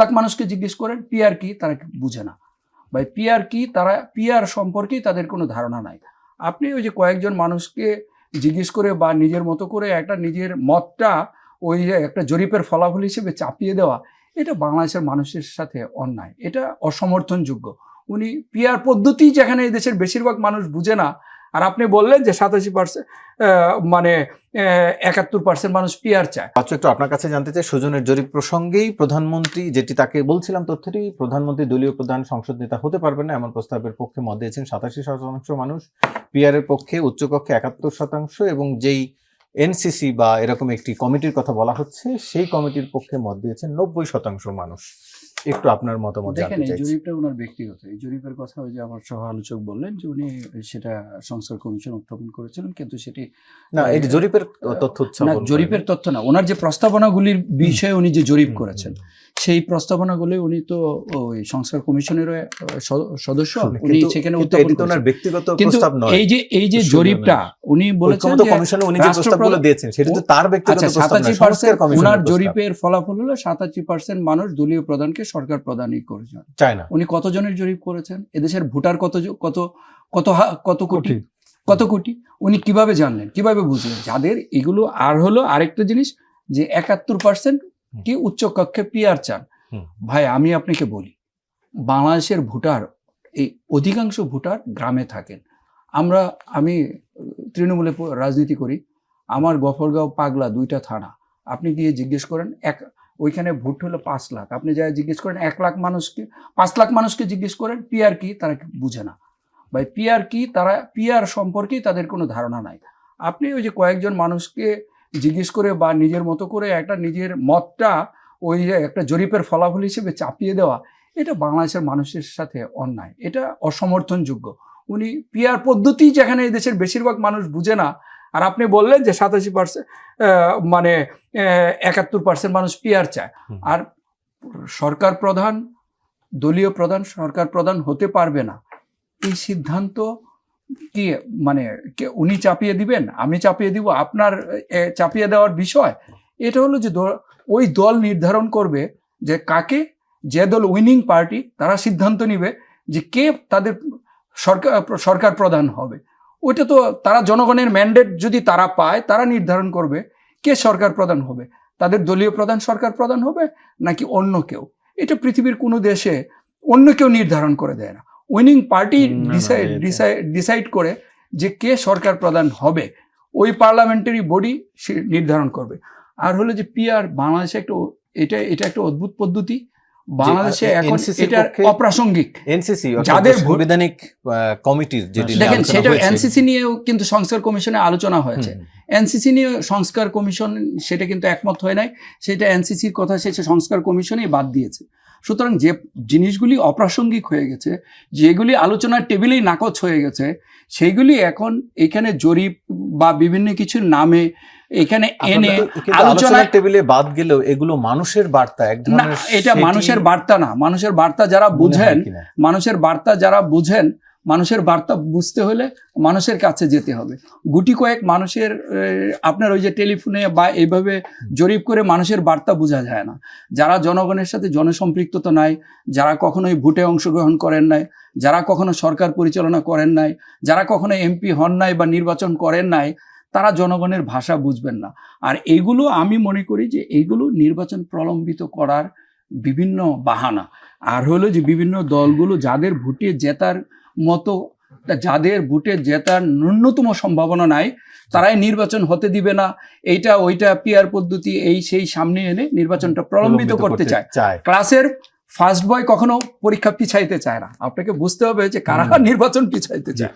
লাখ মানুষকে জিজ্ঞেস করেন পিআর কি, তারা বুঝে না। ভাই পিআর কি, তারা পিআর সম্পর্কেই তাদের কোনো ধারণা নাই। আপনি ওই যে কয়েকজন মানুষকে জিজ্ঞেস করে বা নিজের মতো করে একটা নিজের মতটা ওই যে একটা জরিপের ফলাফল হিসেবে চাপিয়ে দেওয়া, এটা বাংলাদেশের মানুষের সাথে অন্যায়, এটা অসমর্থনযোগ্য। উনি পিআর পদ্ধতি যেখানে এই দেশের বেশিরভাগ মানুষ বুঝে না, আর আপনি বললেন যে 87% মানে 71% মানুষ পিআর চায়। আচ্ছা, একটু আপনার কাছে জানতে চাই, সুজনের জরিপ প্রসঙ্গেই প্রধানমন্ত্রী, যেটি তাকে বলছিলাম তথ্যটি, প্রধানমন্ত্রী দলীয় প্রধান সংসদ নেতা হতে পারবেন না এমন প্রস্তাবের পক্ষে মত দিয়েছেন 87% মানুষ, পিআর এর পক্ষে উচ্চকক্ষে 71% এবং যেই এনসিসি বা এরকম একটি কমিটির কথা বলা হচ্ছে সেই কমিটির পক্ষে মত দিয়েছেন 90% মানুষ। একটু আপনার মতামত দেখেন, জানতে এই চাইছি। জরিপটা ওনার ব্যক্তিগত, এই জরিপের কথা ওই যে আমার সহ আলোচক বললেন যে উনি সেটা সংস্কার কমিশন উত্থাপন করেছিলেন, কিন্তু সেটি না, এই জরিপের তথ্য না, জরিপের তথ্য না, ওনার যে প্রস্তাবনাগুলির বিষয়ে উনি যে জরিপ করেছেন সেই প্রস্তাবনাগুলি উনি তো ওই সংস্কার কমিশনের সদস্য, উনি সেখানে উত্থাপন করেছেন। ব্যক্তিগত কিন্তু প্রস্তাব নয়, এই যে জরিপটা উনি বলেছেন যে কমিশনে উনি যে প্রস্তাবগুলো দিয়েছেন সেটা তো তার ব্যক্তিগত প্রস্তাব না, সংস্কার 87% কমিশনের ওনার প্রস্তাব। জরিপের ফলাফল হলো 87% মানুষ দলীয় প্রধানকে সরকার প্রধানই করেছেন, চায় না। উনি কতজনের জরিপ করেছেন? এদেশের ভোটার কত কোটি উনি কিভাবে জানলেন, কিভাবে বুঝলেন? যাদের এগুলো আর হলো আরেকটা জিনিস যে 71% কি উচ্চ কক্ষে পিআর চান। ভাই আমি আপনাকে বলি, বাংলাদেশের ভোটার, এই অধিকাংশ ভোটার গ্রামে থাকেন। আমি তৃণমূলে রাজনীতি করি, আমার গফরগাঁও পাগলা 2টা থানা, আপনি গিয়ে জিজ্ঞেস করেন ওইখানে ভোট হলো 5 লাখ, আপনি যা জিজ্ঞেস করেন 1 লাখ মানুষকে, 5 লাখ মানুষকে জিজ্ঞেস করেন পিআর কি, তারা বুঝে না। ভাই পিআর কি, তারা পিআর সম্পর্কেই তাদের কোনো ধারণা নাই। আপনি ওই যে কয়েকজন মানুষকে জিজ্ঞেস করে বা নিজের মতো করে একটা নিজের মতটা ওই যে একটা জরিপের ফলাফল হিসেবে চাপিয়ে দেওয়া, এটা বাংলাদেশের মানুষের সাথে অন্যায়, এটা অসমর্থনযোগ্য। উনি পিআর পদ্ধতি যেখানে এই দেশের বেশিরভাগ মানুষ বুঝে না, আর আপনি বললেন যে 87% মানে 71% মানুষ পিআর চায়, আর সরকার প্রধান, দলীয় প্রধান সরকার প্রধান হতে পারবে না, এই সিদ্ধান্ত কি মানে উনি চাপিয়ে দিবেন, আমি চাপিয়ে দিব, আপনার চাপিয়ে দেওয়ার বিষয়? এটা হলো যে ওই দল নির্ধারণ করবে যে কাকে, যে দল উইনিং পার্টি তারা সিদ্ধান্ত নিবে যে কে তাদের সরকার প্রধান হবে। ওইটা তো তারা জনগণের ম্যান্ডেট যদি তারা পায়, তারা নির্ধারণ করবে কে সরকার প্রধান হবে, তাদের দলীয় প্রধান সরকার প্রধান হবে নাকি অন্য কেউ। এটা পৃথিবীর কোনো দেশে অন্য কেউ নির্ধারণ করে দেয় না, উইনিং পার্টি ডিসাইড করে যে কে সরকার প্রধান হবে, ওই পার্লামেন্টারি বডি নির্ধারণ করবে। আর হলো যে পিআর বাংলাদেশে এটা একটা অদ্ভুত পদ্ধতি, বাংলাদেশে এখন এটা অপ্রাসঙ্গিক। এনসিসি যাদের সাংবিধানিক কমিটির যেটি দেখেন, সেটা এনসিসি নিয়েও কিন্তু সংস্কার কমিশনে আলোচনা হয়েছে, এনসিসি নিয়ে সংস্কার কমিশন সেটা কিন্তু একমত হয় নাই, সেটা এনসিসির কথা শেষে সংস্কার কমিশনেই বাদ দিয়েছে। সুতরাং যে জিনিসগুলি অপ্রাসঙ্গিক হয়ে গেছে, যেগুলি আলোচনার টেবিলেই নাকচ হয়ে গেছে, সেইগুলি এখন এখানে জরিপ বা বিভিন্ন কিছুর নামে এখানে এনে আলোচনার টেবিলে বাদ গেলেও এগুলো মানুষের বার্তা, না এটা মানুষের বার্তা না। মানুষের বার্তা যারা বুঝেন, মানুষের বার্তা বুঝতে হলে মানুষের কাছে যেতে হবে। গুটি কয়েক মানুষের আপনার ওই যে টেলিফোনে বা এইভাবে জরিপ করে মানুষের বার্তা বোঝা যায় না। যারা জনগণের সাথে জনসম্পৃক্ততা নাই, যারা কখনোই ভোটে অংশগ্রহণ করেন নাই, যারা কখনো সরকার পরিচালনা করেন নাই, যারা কখনো এমপি হন নাই বা নির্বাচন করেন নাই, তারা জনগণের ভাষা বুঝবেন না। আর এইগুলো আমি মনে করি যে এইগুলো নির্বাচন প্রলম্বিত করার বিভিন্ন বাহানা। আর হলো যে বিভিন্ন দলগুলো যাদের ভোটে জেতার মতো, যাদের ভোটে জেতার ন্যূনতম সম্ভাবনা নাই, তারাই নির্বাচন হতে দিবে না, এইটা ওইটা পিআর পদ্ধতি এই সেই সামনে এনে নির্বাচনটা প্রলম্বিত করতে চায়। ক্লাসের ফার্স্ট বয় কখনো পরীক্ষা পিছাইতে চায় না। আপনাকে বুঝতে হবে যে কারা নির্বাচন পিছাইতে চায়।